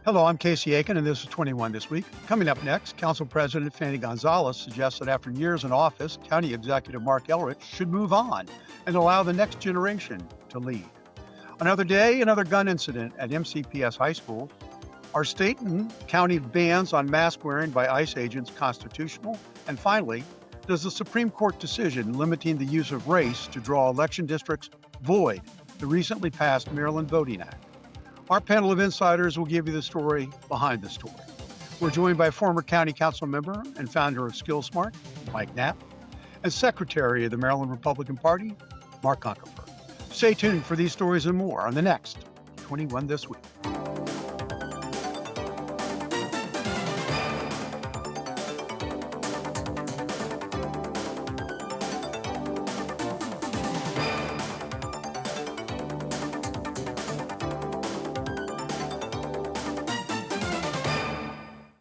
Hello, I'm Casey Aiken, and this is 21 This Week. Coming up next, Council President Fanny Gonzalez suggests that after years in office, County Executive Mark Elrich should move on and allow the next generation to lead. Another day, another gun incident at MCPS High School. Are state and county bans on mask wearing by ICE agents constitutional? And finally, does the Supreme Court decision limiting the use of race to draw election districts void the recently passed Maryland Voting Act? Our panel of insiders will give you the story behind the story. We're joined by former county council member and founder of SkillSmart, Mike Knapp, and secretary of the Maryland Republican Party, Mark Uncapher. Stay tuned for these stories and more on the next 21 This Week.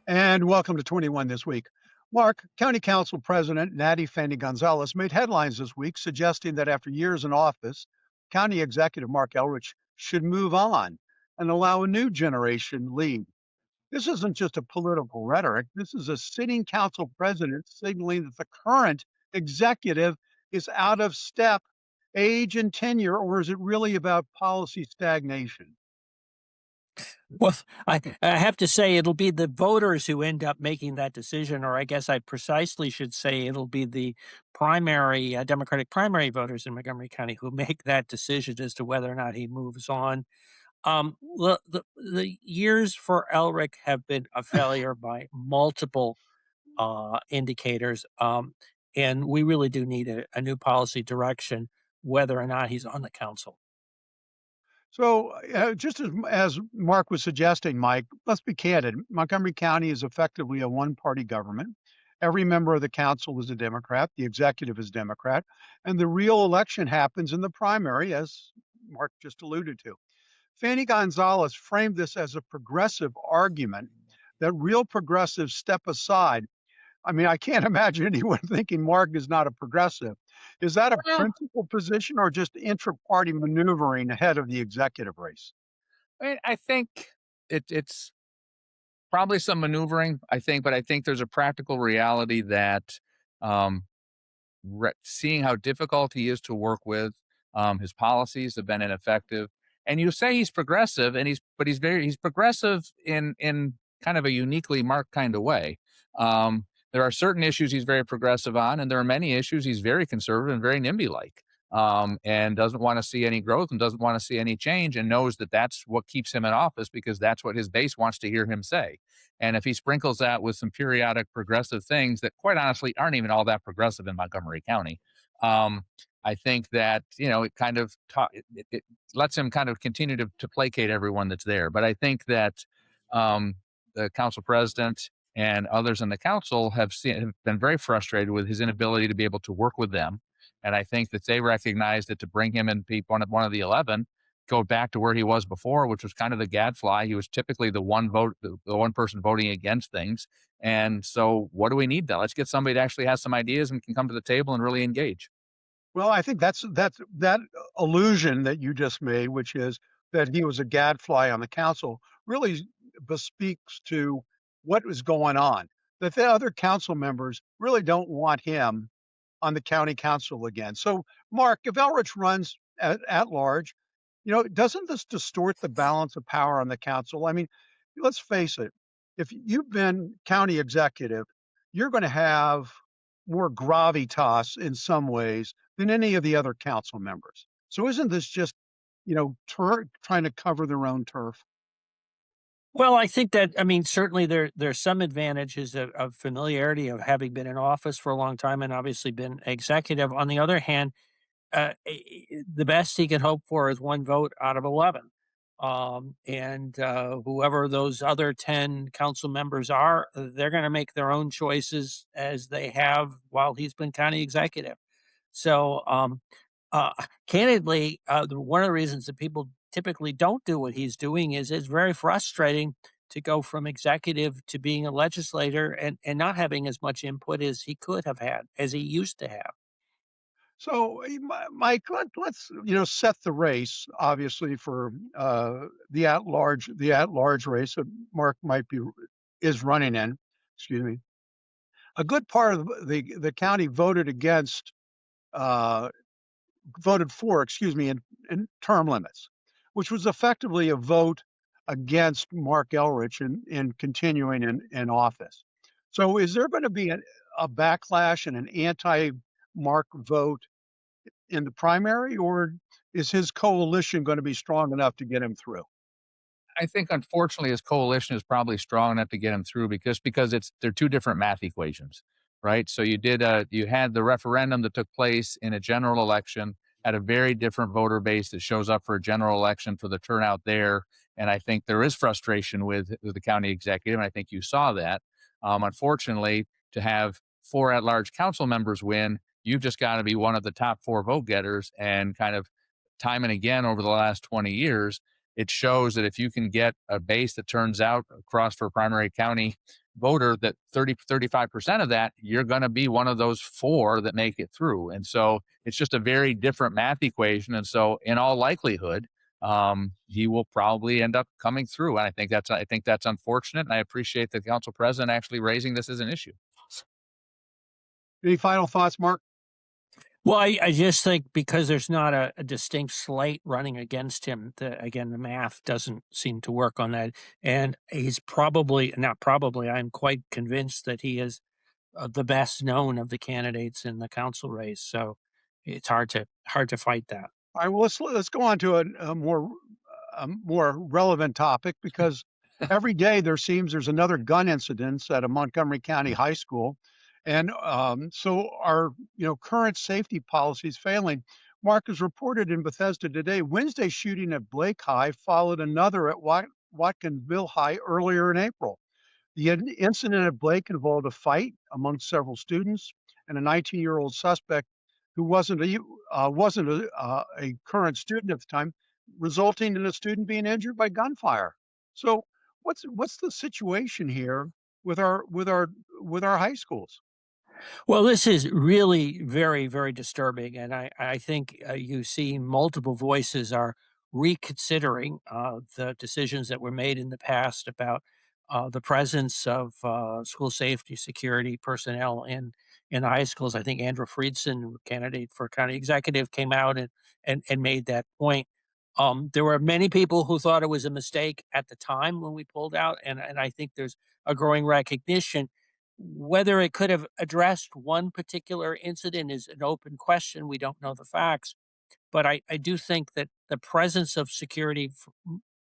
And welcome to 21 This Week. Mark, County Council President Natty Fanny Gonzalez made headlines this week suggesting that after years in office, County Executive Mark Elrich should move on and allow a new generation lead. This isn't just a political rhetoric. This is a sitting council president signaling that the current executive is out of step, age and tenure, or is it really about policy stagnation? Well, I have to say it'll be the voters who end up making that decision, or I guess I precisely should say it'll be the primary Democratic primary voters in Montgomery County who make that decision as to whether or not he moves on. The years for Elric have been a failure by multiple indicators, and we really do need a new policy direction, whether or not he's on the council. So, just as Mark was suggesting, Mike, let's be candid. Montgomery County is effectively a one-party government. Every member of the council is a Democrat. The executive is Democrat. And the real election happens in the primary, as Mark just alluded to. Fanny Gonzalez framed this as a progressive argument that real progressives step aside. I mean, I can't imagine anyone thinking Mark is not a progressive. Is that a Well, principal position or just intra-party maneuvering ahead of the executive race? I think it's probably some maneuvering, but I think there's a practical reality that um, seeing how difficult he is to work with, his policies have been ineffective. And you say he's progressive, and he's progressive in kind of a uniquely marked kind of way. There are certain issues he's very progressive on, and there are many issues he's very conservative and very NIMBY-like, and doesn't want to see any growth and doesn't want to see any change, and knows that that's what keeps him in office because that's what his base wants to hear him say. And if he sprinkles that with some periodic progressive things that, quite honestly, aren't even all that progressive in Montgomery County, I think that it kind of it lets him kind of continue to placate everyone that's there. But I think that the council president and others in the council have been very frustrated with his inability to be able to work with them. And I think that they recognize that to bring him and be one of the 11, go back to where he was before, which was kind of the gadfly. He was typically the one person voting against things. And so what do we need then? Let's get somebody that actually has some ideas and can come to the table and really engage. Well, I think that's that illusion that you just made, which is that he was a gadfly on the council, really bespeaks to what was going on. That the other council members really don't want him on the county council again. So, Mark, if Elrich runs at large, doesn't this distort the balance of power on the council? I mean, let's face it, if you've been county executive, you're going to have more gravitas in some ways than any of the other council members. So isn't this just, trying to cover their own turf? Well, I think that, certainly there's some advantages of familiarity of having been in office for a long time and obviously been executive. On the other hand, the best he can hope for is one vote out of 11. And whoever those other 10 council members are, they're going to make their own choices as they have while he's been county executive. So, candidly, one of the reasons that people typically don't do what he's doing is it's very frustrating to go from executive to being a legislator and not having as much input as he could have had, as he used to have. So, Mike, let's set the race, obviously, for the at large race that Mark might be is running in. Excuse me. A good part of the county uh, voted for, excuse me, in term limits, which was effectively a vote against Mark Elrich in continuing in office. So, is there going to be a backlash and an anti-Mark vote in the primary, or is his coalition going to be strong enough to get him through? I think unfortunately his coalition is probably strong enough to get him through because they're two different math equations, right? So you had the referendum that took place in a general election, had a very different voter base that shows up for a general election for the turnout there. And I think there is frustration with the county executive, and I think you saw that. Unfortunately, to have four at-large council members win, you've just got to be one of the top four vote getters, and kind of time and again over the last 20 years it shows that if you can get a base that turns out across for a primary county voter, that 35% of that, you're going to be one of those four that make it through. And so it's just a very different math equation. And so in all likelihood, he will probably end up coming through. And I think that's unfortunate. And I appreciate the council president actually raising this as an issue. Any final thoughts, Mark? Well, I just think because there's not a distinct slate running against him, again, the math doesn't seem to work on that. And he's probably, not probably, I'm quite convinced that he is the best known of the candidates in the council race. So it's hard to fight that. All right. Well, let's go on to a more relevant topic, because every day there's another gun incident at a Montgomery County high school, and so our current safety policies failing. Mark has reported in Bethesda today. Wednesday shooting at Blake High followed another at Watkinsville High earlier in April. The incident at Blake involved a fight among several students and a 19-year-old suspect who wasn't a current student at the time, resulting in a student being injured by gunfire. So, what's the situation here with our high schools? Well, this is really very, very disturbing. And I think you see multiple voices are reconsidering the decisions that were made in the past about the presence of school safety security personnel in the high schools. I think Andrew Friedson, candidate for county executive, came out and made that point. There were many people who thought it was a mistake at the time when we pulled out, and I think there's a growing recognition. Whether it could have addressed one particular incident is an open question. We don't know the facts, but I do think that the presence of security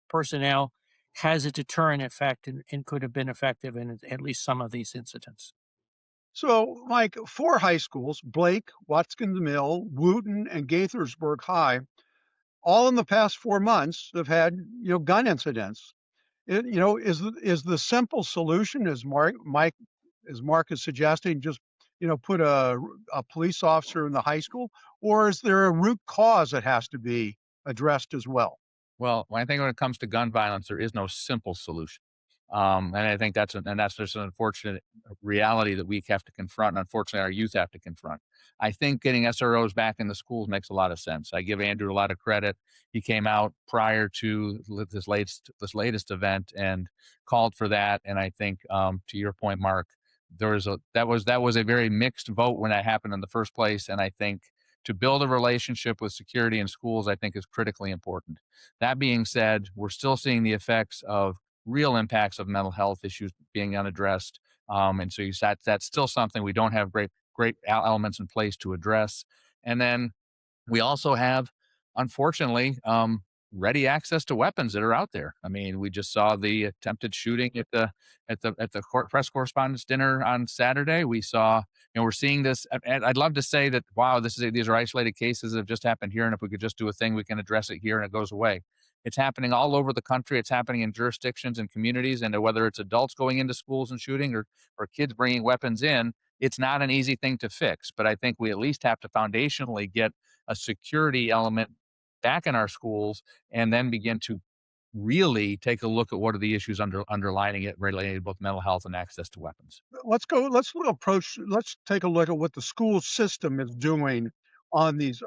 personnel has a deterrent effect and could have been effective in at least some of these incidents. So, like, four high schools, Blake, Watkins Mill, Wooten, and Gaithersburg High, all in the past 4 months have had gun incidents. Is the simple solution, as Mark is suggesting, just put a police officer in the high school, or is there a root cause that has to be addressed as well? Well, I think when it comes to gun violence, there is no simple solution. And I think that's just an unfortunate reality that we have to confront, and unfortunately our youth have to confront. I think getting SROs back in the schools makes a lot of sense. I give Andrew a lot of credit. He came out prior to this latest event and called for that. And I think, to your point, Mark, that was a very mixed vote when that happened in the first place. And I think to build a relationship with security in schools, I think is critically important. That being said, we're still seeing the effects of real impacts of mental health issues being unaddressed. And so that's still something we don't have great elements in place to address. And then we also have, unfortunately, ready access to weapons that are out there. I mean, we just saw the attempted shooting at the press correspondence dinner on Saturday. We saw, we're seeing this. And I'd love to say that, wow, these are isolated cases that have just happened here, and if we could just do a thing, we can address it here and it goes away. It's happening all over the country. It's happening in jurisdictions and communities, and whether it's adults going into schools and shooting, or kids bringing weapons in, it's not an easy thing to fix. But I think we at least have to foundationally get a security element back in our schools, and then begin to really take a look at what are the issues underlining it related to both mental health and access to weapons. Let's take a look at what the school system is doing on these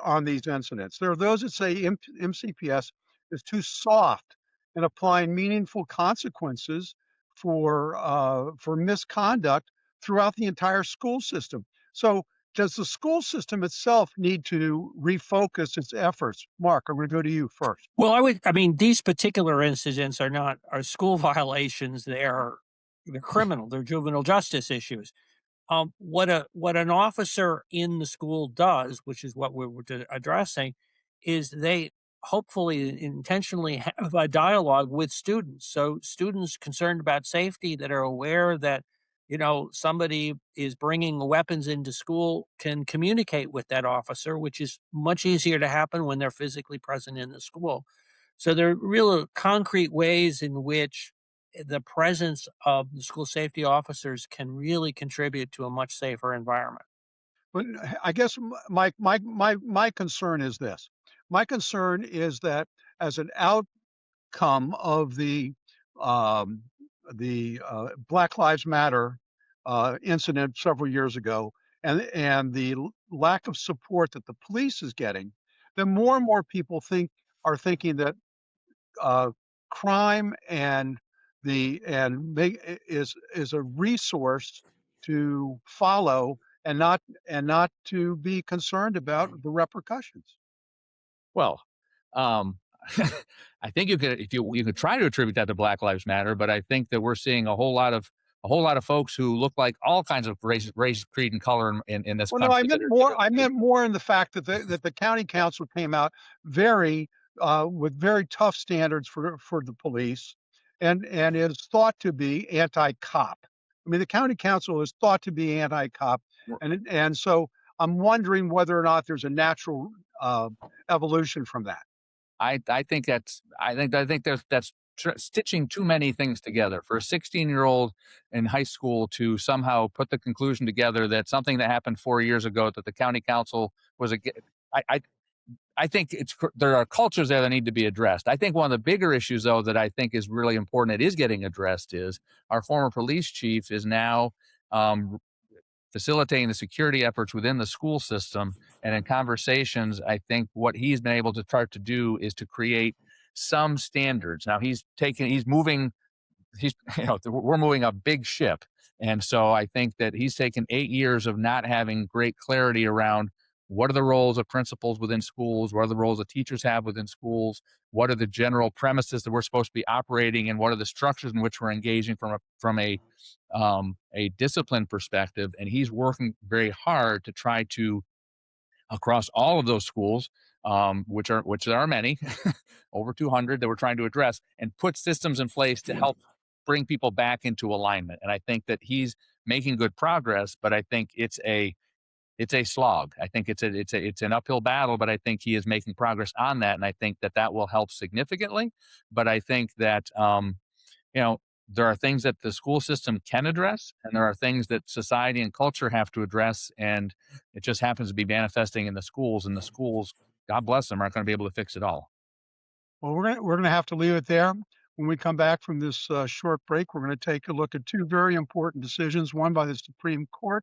incidents. There are those that say MCPS is too soft in applying meaningful consequences for misconduct throughout the entire school system. So does the school system itself need to refocus its efforts? Mark, I'm going to go to you first. Well, I mean, these particular incidents are school violations. They're criminal. They're juvenile justice issues. What an officer in the school does, which is what we're addressing, is they hopefully intentionally have a dialogue with students. So students concerned about safety that are aware that somebody is bringing weapons into school can communicate with that officer, which is much easier to happen when they're physically present in the school. So there are real concrete ways in which the presence of the school safety officers can really contribute to a much safer environment. But I guess my concern is this. My concern is that as an outcome of um, the Black Lives Matter incident several years ago, and the lack of support that the police is getting, then more and more people are thinking that uh, crime and the and make is a resource to follow and not to be concerned about the repercussions. Well, um, I think you could if you could try to attribute that to Black Lives Matter, but I think that we're seeing a whole lot of folks who look like all kinds of race, creed, and color in this Well, no, I country meant that more. are I meant more in the fact that the county council came out very with very tough standards for the police, and is thought to be anti-cop. I mean, the county council is thought to be anti-cop, and so I'm wondering whether or not there's a natural evolution from that. I think that's stitching too many things together for a 16-year-old in high school to somehow put the conclusion together that something that happened 4 years ago that the county council was a. I, I I think there are cultures there that need to be addressed. I think one of the bigger issues, though, that I think is really important that is getting addressed is our former police chief is now um, facilitating the security efforts within the school system. And in conversations, I think what he's been able to start to do is to create some standards. Now he's moving he's we're moving a big ship, and so I think that he's taken 8 years of not having great clarity around what are the roles of principals within schools, what are the roles that teachers have within schools, what are the general premises that we're supposed to be operating in, what are the structures in which we're engaging from a discipline perspective. And he's working very hard to try to, across all of those schools, which there are many, over 200 that we're trying to address, and put systems in place to help bring people back into alignment. And I think that he's making good progress, but I think it's a slog. I think it's an uphill battle, but I think he is making progress on that, and I think that will help significantly. But I think that you know, there are things that the school system can address, and there are things that society and culture have to address. And it just happens to be manifesting in the schools, and the schools, God bless them, aren't going to be able to fix it all. Well, we're gonna have to leave it there. When we come back from this short break, we're going to take a look at two very important decisions, one by the Supreme Court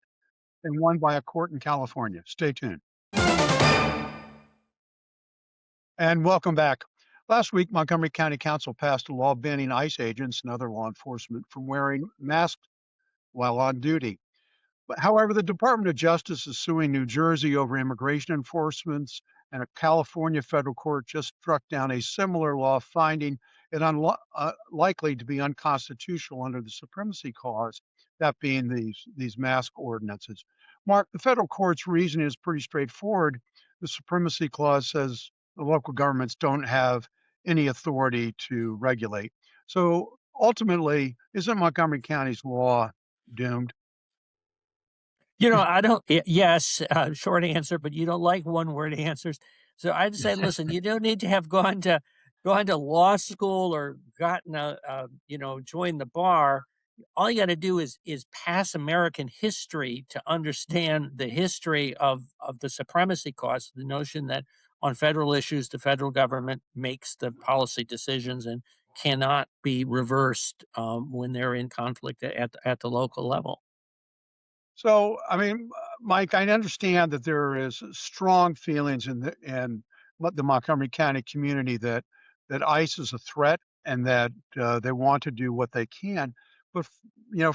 and one by a court in California. Stay tuned. And welcome back. Last week, Montgomery County Council passed a law banning ICE agents and other law enforcement from wearing masks while on duty. But however, the Department of Justice is suing New Jersey over immigration enforcements, and a California federal court just struck down a similar law, finding it likely to be unconstitutional under the Supremacy Clause, that being these mask ordinances. Mark, the federal court's reasoning is pretty straightforward. The Supremacy Clause says the local governments don't have any authority to regulate. So ultimately, isn't Montgomery County's law doomed? I don't. Yes, short answer, but you don't like one word answers. So I'd say, listen, you don't need to have gone to law school or gotten joined the bar. All you got to do is pass American history to understand the history of the supremacy clause, the notion that on federal issues, the federal government makes the policy decisions and cannot be reversed when they're in conflict at the local level. So, I mean, Mike, I understand that there is strong feelings in the Montgomery County community that ICE is a threat and that they want to do what they can. But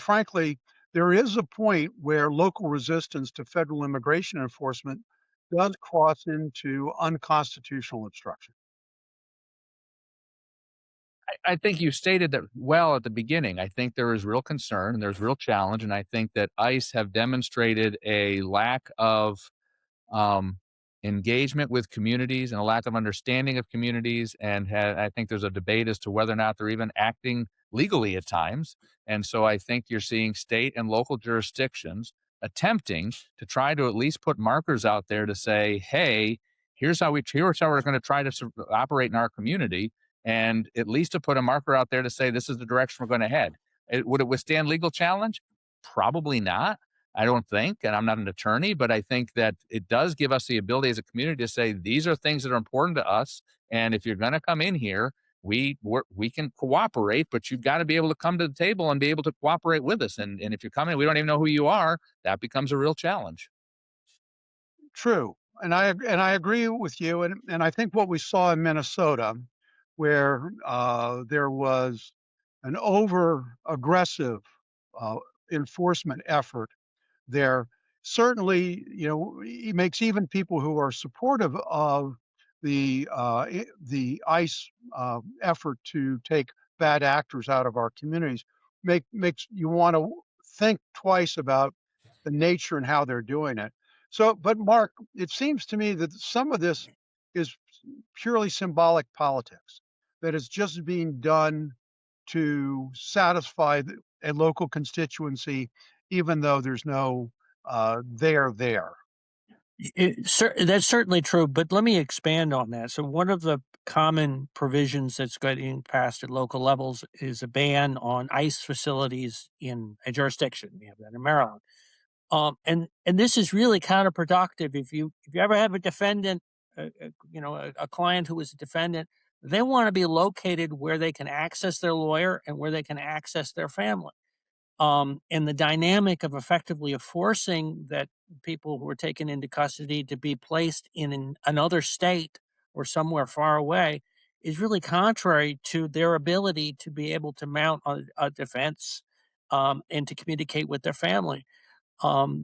frankly, there is a point where local resistance to federal immigration enforcement does cross into unconstitutional obstruction. I think you stated that well at the beginning. I think there is real concern and there's real challenge, and I think that ICE have demonstrated a lack of um, engagement with communities and a lack of understanding of communities. And I think there's a debate as to whether or not they're even acting legally at times. And so I think you're seeing state and local jurisdictions attempting to try to at least put markers out there to say, hey, here's how we're going to try to operate in our community. And at least to put a marker out there to say, this is the direction we're going to head. Would it withstand legal challenge? Probably not. I don't think, and I'm not an attorney, but I think that it does give us the ability as a community to say, these are things that are important to us. And if you're going to come in here, we can cooperate, but you've got to be able to come to the table and be able to cooperate with us. And if you're coming, we don't even know who you are, that becomes a real challenge. True. And I agree with you. And I think what we saw in Minnesota, where there was an over aggressive uh, enforcement effort there, certainly, it makes even people who are supportive of the ICE effort to take bad actors out of our communities makes you want to think twice about the nature and how they're doing it. So, but Mark, it seems to me that some of this is purely symbolic politics that is just being done to satisfy a local constituency, even though there's no there. That's certainly true, but let me expand on that. So one of the common provisions that's getting passed at local levels is a ban on ICE facilities in a jurisdiction. We have that in Maryland. And this is really counterproductive. If you ever have a defendant, a client who is a defendant, they want to be located where they can access their lawyer and where they can access their family. And the dynamic of effectively forcing that people who are taken into custody to be placed in another state or somewhere far away is really contrary to their ability to be able to mount a defense and to communicate with their family.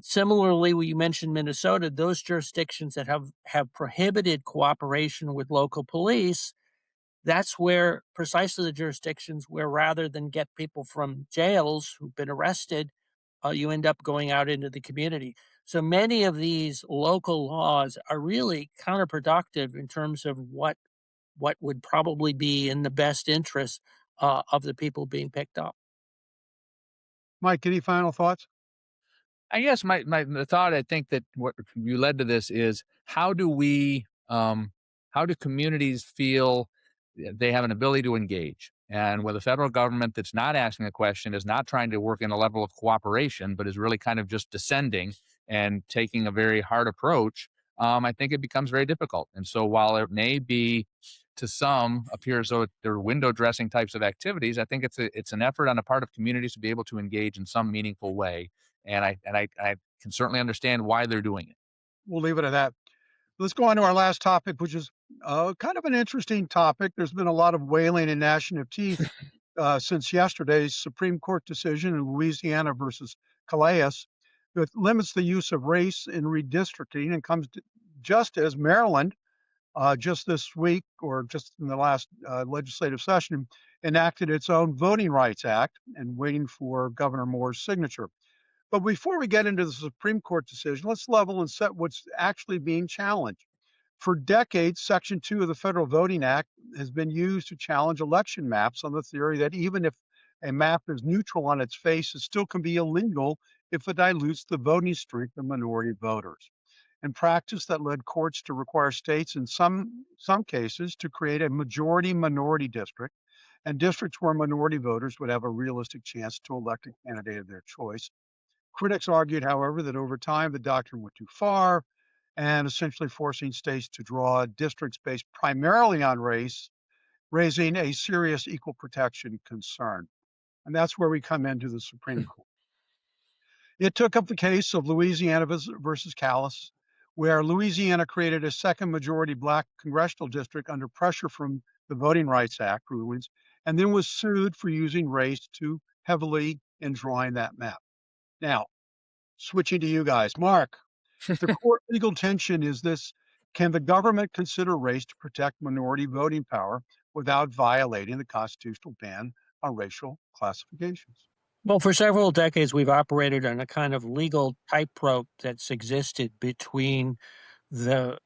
Similarly, when you mentioned Minnesota, those jurisdictions that have prohibited cooperation with local police, that's where precisely the jurisdictions where rather than get people from jails who've been arrested, you end up going out into the community. So many of these local laws are really counterproductive in terms of what would probably be in the best interest of the people being picked up. Mike, any final thoughts? I guess the thought, I think that what you led to this is how do communities feel they have an ability to engage? And with a federal government that's not asking a question, is not trying to work in a level of cooperation, but is really kind of just descending and taking a very hard approach, I think it becomes very difficult. And so while it may be to some appear as though they're window dressing types of activities, I think it's an effort on the part of communities to be able to engage in some meaningful way. And I can certainly understand why they're doing it. We'll leave it at that. Let's go on to our last topic, which is kind of an interesting topic. There's been a lot of wailing and gnashing of teeth since yesterday's Supreme Court decision in Louisiana versus Calais that limits the use of race in redistricting and comes just as Maryland, just this week or just in the last legislative session, enacted its own Voting Rights Act and waiting for Governor Moore's signature. But before we get into the Supreme Court decision, let's level and set what's actually being challenged. For decades, Section 2 of the Federal Voting Act has been used to challenge election maps on the theory that even if a map is neutral on its face, it still can be illegal if it dilutes the voting strength of minority voters. In practice, that led courts to require states in some cases to create a majority minority district and districts where minority voters would have a realistic chance to elect a candidate of their choice. Critics argued, however, that over time the doctrine went too far and essentially forcing states to draw districts based primarily on race, raising a serious equal protection concern. And that's where we come into the Supreme Court. It took up the case of Louisiana versus Callis, where Louisiana created a second majority black congressional district under pressure from the Voting Rights Act rulings, and then was sued for using race too heavily in drawing that map. Now, switching to you guys. Mark, the court legal tension is this: can the government consider race to protect minority voting power without violating the constitutional ban on racial classifications? Well, for several decades, we've operated on a kind of legal tightrope that's existed between the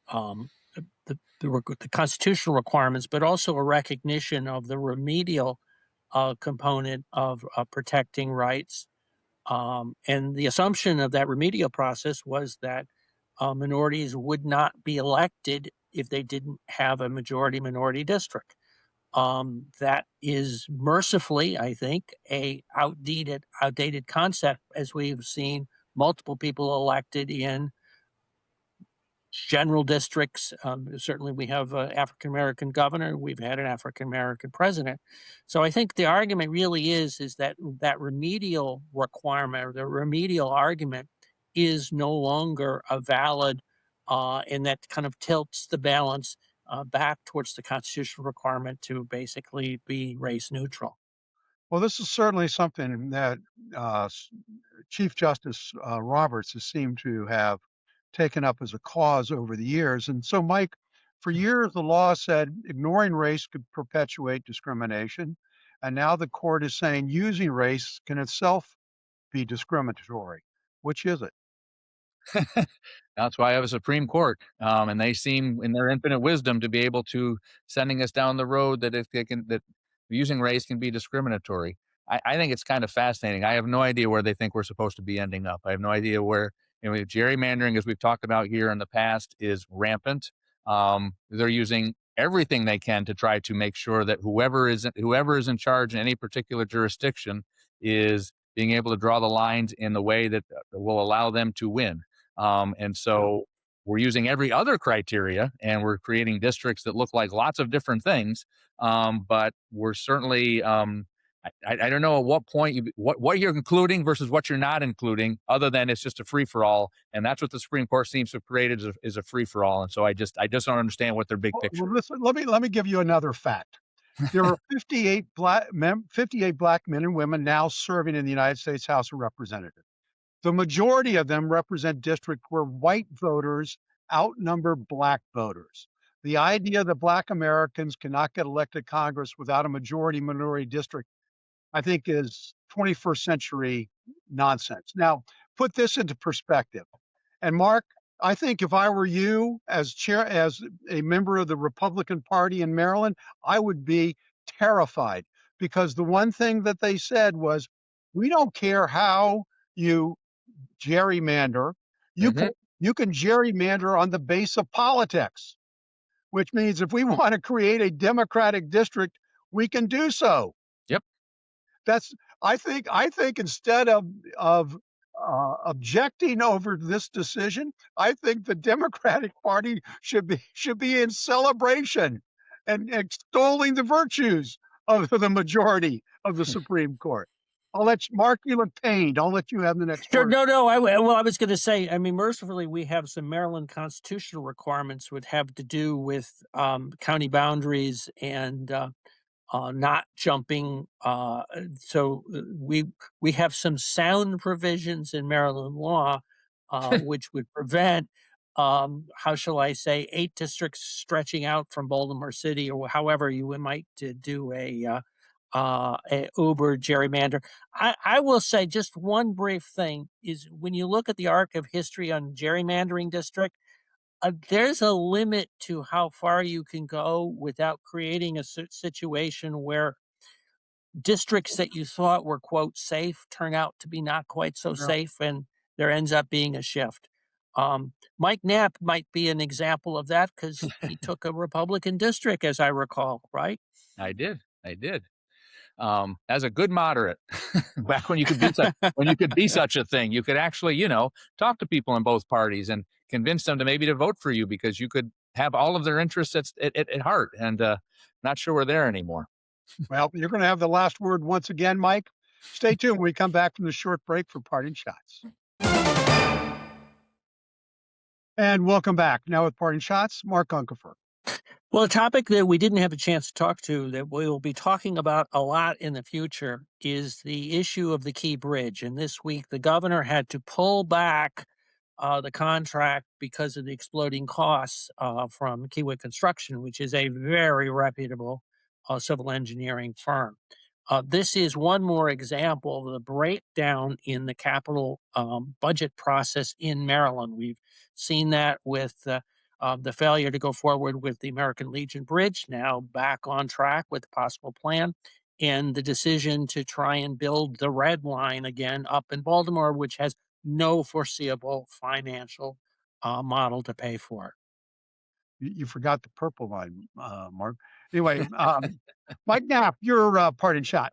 the constitutional requirements, but also a recognition of the remedial component of protecting rights. And the assumption of that remedial process was that minorities would not be elected if they didn't have a majority minority district. That is mercifully, I think, a outdated concept, as we've seen multiple people elected in general districts. Certainly, we have an African American governor. We've had an African American president. So I think the argument really is that that remedial requirement or the remedial argument is no longer a valid, and that kind of tilts the balance back towards the constitutional requirement to basically be race neutral. Well, this is certainly something that Chief Justice Roberts has seemed to have taken up as a cause over the years. And so, Mike, for years, the law said ignoring race could perpetuate discrimination. And now the court is saying using race can itself be discriminatory. Which is it? That's why I have a Supreme Court, and they seem, in their infinite wisdom, to be able to sending us down the road that if they can, that using race can be discriminatory. I think it's kind of fascinating. I have no idea where they think we're supposed to be ending up. I have no idea where, gerrymandering, as we've talked about here in the past, is rampant. They're using everything they can to try to make sure that whoever is in charge in any particular jurisdiction is being able to draw the lines in the way that will allow them to win. And so we're using every other criteria, and we're creating districts that look like lots of different things. But we're certainly, I don't know at what point what you're including versus what you're not including, other than it's just a free for all, and that's what the Supreme Court seems to have created is a free for all. And so I just don't understand what their big picture. Well, listen, let me give you another fact. There are 58 black men and women now serving in the United States House of Representatives. The majority of them represent districts where white voters outnumber black voters. The idea that black Americans cannot get elected to Congress without a majority minority district, I think, is 21st century nonsense. Now, put this into perspective. And Mark, I think if I were you as a member of the Republican Party in Maryland, I would be terrified, because the one thing that they said was, we don't care how you gerrymander. You can gerrymander on the base of politics, which means if we want to create a Democratic district, we can do so. Yep. I think instead of objecting over this decision, I think the Democratic Party should be in celebration and extolling the virtues of the majority of the Supreme Court. I'll let you, Mark, you look pained. I'll let you have the next Sure. word. No. I was going to say, I mean, mercifully, we have some Maryland constitutional requirements which have to do with county boundaries and not jumping. So we have some sound provisions in Maryland law which would prevent, how shall I say, 8 districts stretching out from Baltimore City, or however you might do a Uber gerrymander. I will say just one brief thing is, when you look at the arc of history on gerrymandering district, there's a limit to how far you can go without creating a situation where districts that you thought were, quote, safe turn out to be not quite so safe, and there ends up being a shift. Mike Knapp might be an example of that, because he took a Republican district, as I recall, right? I did. As a good moderate, back when you could be such a thing, you could actually, talk to people in both parties and convince them to vote for you, because you could have all of their interests at heart. And not sure we're there anymore. Well, you're going to have the last word once again, Mike. Stay tuned when we come back from the short break for parting shots. And welcome back. Now with parting shots, Mark Uncapher. Well, a topic that we didn't have a chance to talk to that we will be talking about a lot in the future is the issue of the Key Bridge. And this week, the governor had to pull back the contract because of the exploding costs from Kiewit Construction, which is a very reputable civil engineering firm. This is one more example of the breakdown in the capital budget process in Maryland. We've seen that with the failure to go forward with the American Legion Bridge, now back on track with a possible plan, and the decision to try and build the Red Line again up in Baltimore, which has no foreseeable financial model to pay for it. You forgot the purple line, Mark. Anyway, Mike Knapp, your parting shot.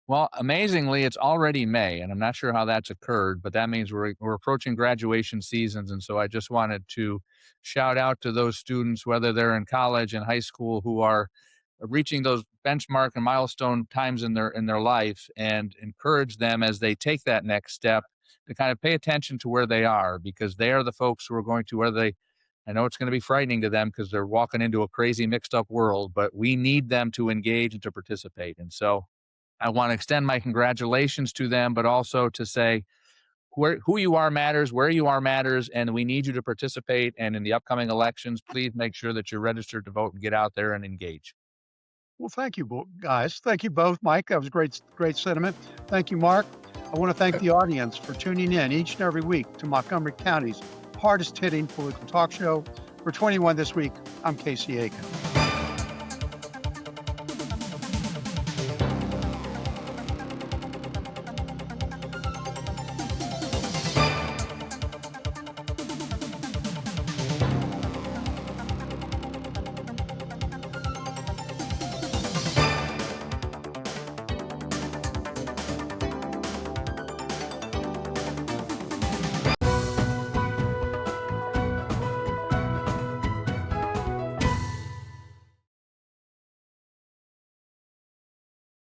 Well, amazingly, it's already May, and I'm not sure how that's occurred, but that means we're approaching graduation seasons. And so I just wanted to shout out to those students, whether they're in college and high school, who are reaching those benchmark and milestone times in their life, and encourage them as they take that next step to kind of pay attention to where they are, because they are the folks who are going to, I know it's going to be frightening to them because they're walking into a crazy mixed up world, but we need them to engage and to participate. And so I want to extend my congratulations to them, but also to say who you are matters, where you are matters, and we need you to participate. And in the upcoming elections, please make sure that you're registered to vote and get out there and engage. Well, thank you, guys. Thank you both, Mike. That was great sentiment. Thank you, Mark. I want to thank the audience for tuning in each and every week to Montgomery County's hardest-hitting political talk show. For 21 this week, I'm Casey Aiken.